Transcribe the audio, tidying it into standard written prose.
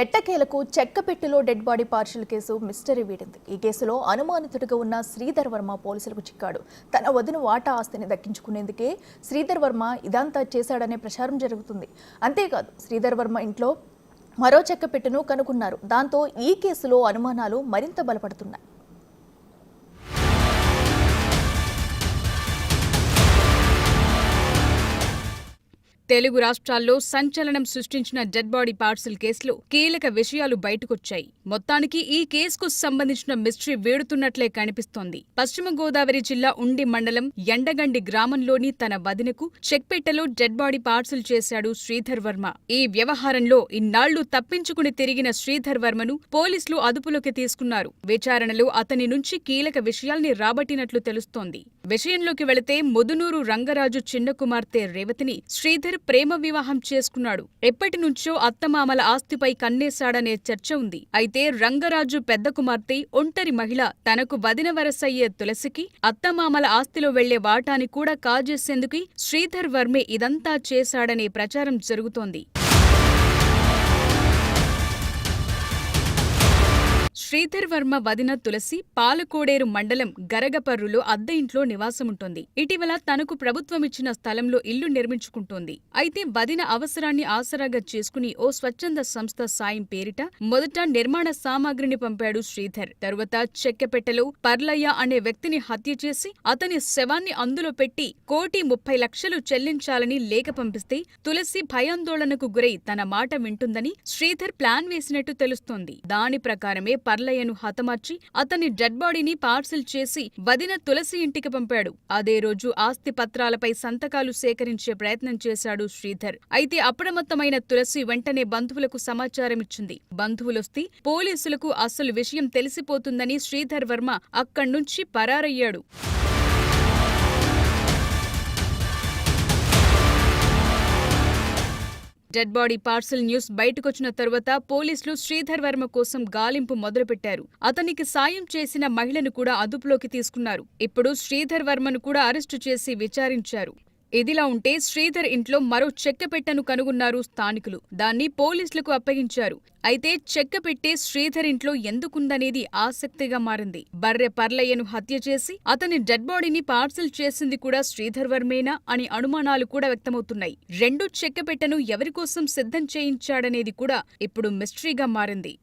ఎట్టకేలకు చెక్కపెట్టులో dead body parcel case mystery వీడింది. ఈ కేసులో అనుమానితుడిగా ఉన్న శ్రీధర్ వర్మ పోలీసులకు చిక్కాడు. తన వదిన వాటా ఆస్తిని దక్కించుకునేందుకే శ్రీధర్ వర్మ ఇదంతా చేశాడనే ప్రచారం జరుగుతుంది. అంతేకాదు శ్రీధర్ వర్మ ఇంట్లో మరో చెక్కపెట్టును కనుగొన్నారు. దాంతో ఈ కేసులో అనుమానాలు మరింత బలపడుతున్నాయి. తెలుగు రాష్ట్రాల్లో సంచలనం సృష్టించిన డెడ్ బాడీ పార్సల్ కేసులో కీలక విషయాలు బయటకొచ్చాయి. మొత్తానికి ఈ కేసుకు సంబంధించిన మిస్టరీ వేడుతున్నట్లే కనిపిస్తోంది. పశ్చిమ గోదావరి జిల్లా ఉండి మండలం ఎండగండి గ్రామంలోని తన వదినకు చెక్పెట్టెలో డెడ్ బాడీ పార్సల్ చేశాడు శ్రీధర్ వర్మ. ఈ వ్యవహారంలో ఇన్నాళ్లు తప్పించుకుని తిరిగిన శ్రీధర్ వర్మను పోలీసులు అదుపులోకి తీసుకున్నారు. విచారణలో అతని నుంచి కీలక విషయాల్ని రాబట్టినట్లు తెలుస్తోంది. విషయంలోకి వెళితే ముదునూరు రంగరాజు చిన్న కుమార్తె రేవతిని శ్రీధర్ ప్రేమ వివాహం చేసుకున్నాడు. ఎప్పటినుంచో అత్తమామల ఆస్తిపై కన్నేశాడనే చర్చ ఉంది. అయితే రంగరాజు పెద్ద కుమార్తె ఒంటరి మహిళ తనకు వదిన వరసయ్యే తులసికి అత్తమామల ఆస్తిలో వెళ్లే వాటాని కూడా కాజేసేందుకు శ్రీధర్ వర్మే ఇదంతా చేశాడనే ప్రచారం జరుగుతోంది. శ్రీధర్ వర్మ వదిన తులసి పాలకోడేరు మండలం గరగపర్రులో అద్దె ఇంట్లో నివాసముంటోంది. ఇటీవల తనకు ప్రభుత్వమిచ్చిన స్థలంలో ఇల్లు నిర్మించుకుంటోంది. అయితే వదిన అవసరాన్ని ఆసరాగా చేసుకుని ఓ స్వచ్ఛంద సంస్థ సాయం పేరిట మొదట నిర్మాణ సామాగ్రిని పంపాడు శ్రీధర్. తరువాత చెక్కపెట్టెలో పర్లయ్య అనే వ్యక్తిని హత్య చేసి అతని శవాన్ని అందులో పెట్టి 1,30,00,000 చెల్లించాలని లేఖ పంపిస్తే తులసి భయాందోళనకు గురై తన మాట వింటుందని శ్రీధర్ ప్లాన్ వేసినట్టు తెలుస్తోంది. దాని ప్రకారమే పర్లయ్యను హతమార్చి అతని డెడ్ బాడీని పార్సిల్ చేసి వదిన తులసి ఇంటికి పంపాడు. అదే రోజు ఆస్తి పత్రాలపై సంతకాలు సేకరించే ప్రయత్నం చేశాడు శ్రీధర్. అయితే అప్రమత్తమైన తులసి వెంటనే బంధువులకు సమాచారమిచ్చింది. బంధువులొస్తే పోలీసులకు అసలు విషయం తెలిసిపోతుందని శ్రీధర్ వర్మ అక్కడ్నుంచి పరారయ్యాడు. డెడ్ బాడీ పార్సల్ న్యూస్ బయటకొచ్చిన తరువాత పోలీసులు శ్రీధర్ వర్మ కోసం గాలింపు మొదలుపెట్టారు. అతనికి సాయం చేసిన మహిళను కూడా అదుపులోకి తీసుకున్నారు. ఇప్పుడు శ్రీధర్ వర్మను కూడా అరెస్టు చేసి విచారించారు. ఇదిలా ఉంటే శ్రీధర్ ఇంట్లో మరో చెక్కపెట్టెను కనుగొన్నారు స్థానికులు. దాన్ని పోలీసులకు అప్పగించారు. అయితే చెక్కపెట్టె శ్రీధర్ ఇంట్లో ఎందుకుందనేది ఆసక్తిగా మారింది. బర్రె పర్లయ్యను హత్య చేసి అతని డెడ్ బాడీని పార్సల్ చేసింది కూడా శ్రీధర్ వర్మేనా అని అనుమానాలు కూడా వ్యక్తమవుతున్నాయి. రెండో చెక్కపెట్టెను ఎవరికోసం సిద్ధం చేయించాడనేది కూడా ఇప్పుడు మిస్టరీగా మారింది.